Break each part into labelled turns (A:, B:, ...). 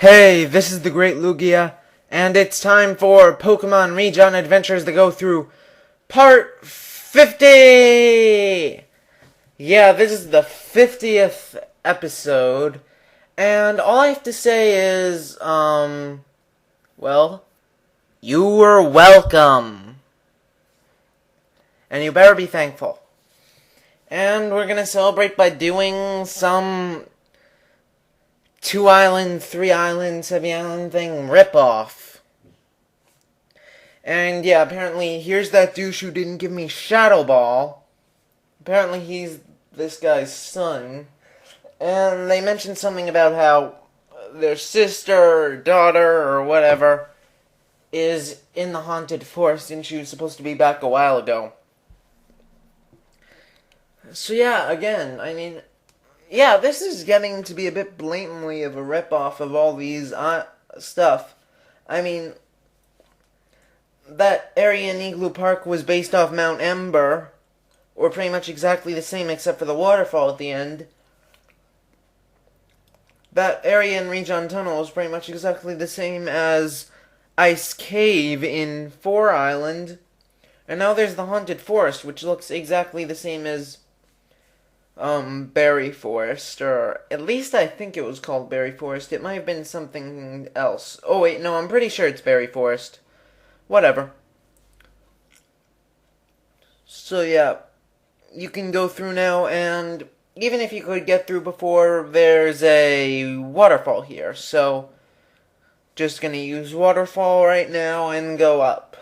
A: Hey, this is the Great Lugia, and it's time for Pokemon Rijon Adventures to go through Part 50! Yeah, this is the 50th episode, and all I have to say is, well, you were welcome. And you better be thankful. And we're gonna celebrate by doing some 2-island, 3-island, 7-island thing ripoff. And yeah, apparently, here's that douche who didn't give me Shadow Ball. Apparently he's this guy's son. And they mentioned something about how their sister or daughter or whatever is in the haunted forest and she was supposed to be back a while ago. So yeah, again, I mean, yeah, this is getting to be a bit blatantly of a ripoff of all these stuff. I mean, that area in Igloo Park was based off Mount Ember, or pretty much exactly the same except for the waterfall at the end. That area in Rijon Tunnel was pretty much exactly the same as Ice Cave in 4-Island. And now there's the Haunted Forest, which looks exactly the same as Berry Forest, or at least I think it was called Berry Forest. It might have been something else. Oh wait, no, I'm pretty sure it's Berry Forest. Whatever. So yeah, you can go through now, and even if you could get through before, there's a waterfall here, so just gonna use waterfall right now and go up.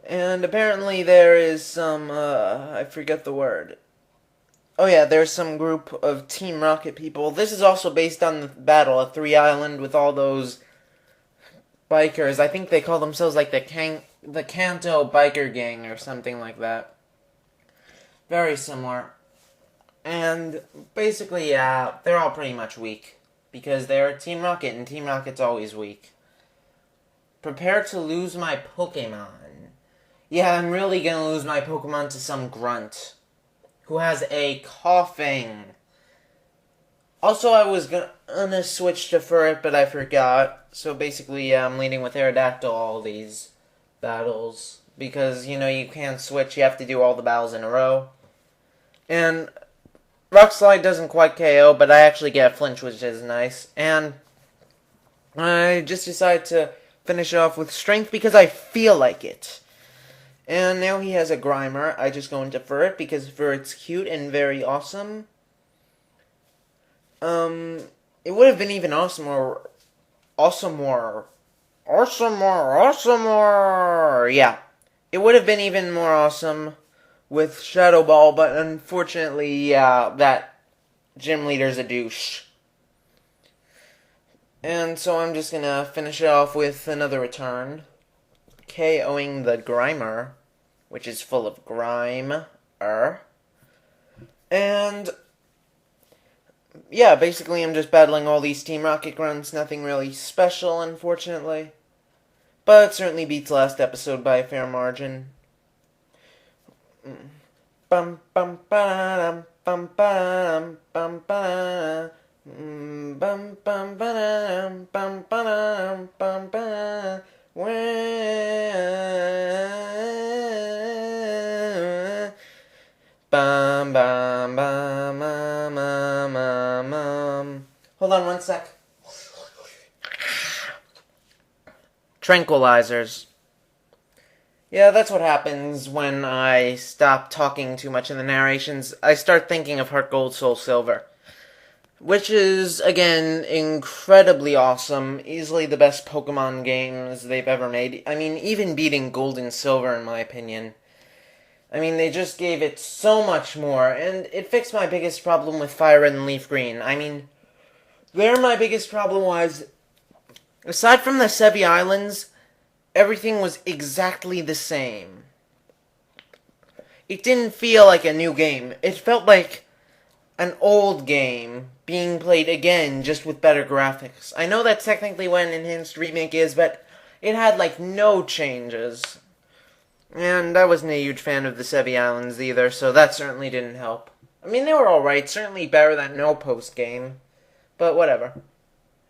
A: And apparently there is some, I forget the word. Oh yeah, there's some group of Team Rocket people. This is also based on the battle at 3-Island with all those bikers. I think they call themselves like the Kanto Biker Gang or something like that. Very similar. And basically, yeah, they're all pretty much weak. Because they're Team Rocket, and Team Rocket's always weak. Prepare to lose my Pokemon. Yeah, I'm really gonna lose my Pokemon to some grunt who has a coughing. Also, I was gonna switch to Furret, but I forgot. So basically, yeah, I'm leading with Aerodactyl all these battles. Because, you know, you can't switch, you have to do all the battles in a row. And Rock Slide doesn't quite KO, but I actually get a flinch, which is nice. And I just decided to finish it off with Strength because I feel like it. And now he has a Grimer. I just go into Furret because Furret's cute and very awesome. It would have been even awesomer. Yeah. It would have been even more awesome with Shadow Ball, but unfortunately, yeah, that gym leader's a douche. And so I'm just gonna finish it off with another return. KOing the Grimer, which is full of grime. And yeah, basically I'm just battling all these Team Rocket grunts. Nothing really special, unfortunately. But it certainly beats last episode by a fair margin. Bum bum ba bum bum bum ba bum bum ba bum bum bum ba. Bum bum bum bum. Hold on one sec. Tranquilizers. Yeah, that's what happens when I stop talking too much in the narrations. I start thinking of Heart Gold, Soul Silver. Which is, again, incredibly awesome. Easily the best Pokemon games they've ever made. I mean, even beating Gold and Silver, in my opinion. I mean, they just gave it so much more. And it fixed my biggest problem with Fire Red and Leaf Green. I mean, there my biggest problem was, aside from the Sevi Islands, everything was exactly the same. It didn't feel like a new game. It felt like an old game being played again, just with better graphics. I know that's technically what an enhanced remake is, but it had, like, no changes. And I wasn't a huge fan of the Sevi Islands either, so that certainly didn't help. I mean, they were alright, certainly better than no post-game, but whatever.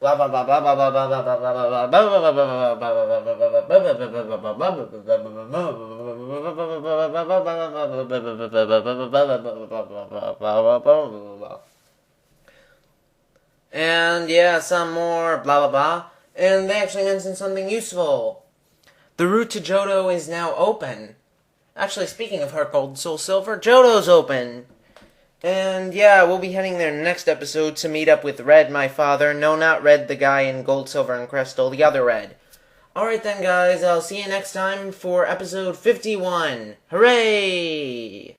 A: Blah blah blah blah blah blah blah blah blah blah blah. And yeah, some more blah blah blah. And they actually mentioned something useful. The route to Johto is now open. Actually, speaking of Heart Gold Soul Silver, Johto's open. And yeah, we'll be heading there next episode to meet up with Red, my father. No, not Red, the guy in Gold, Silver, and Crystal, the other Red. Alright then, guys, I'll see you next time for episode 51. Hooray!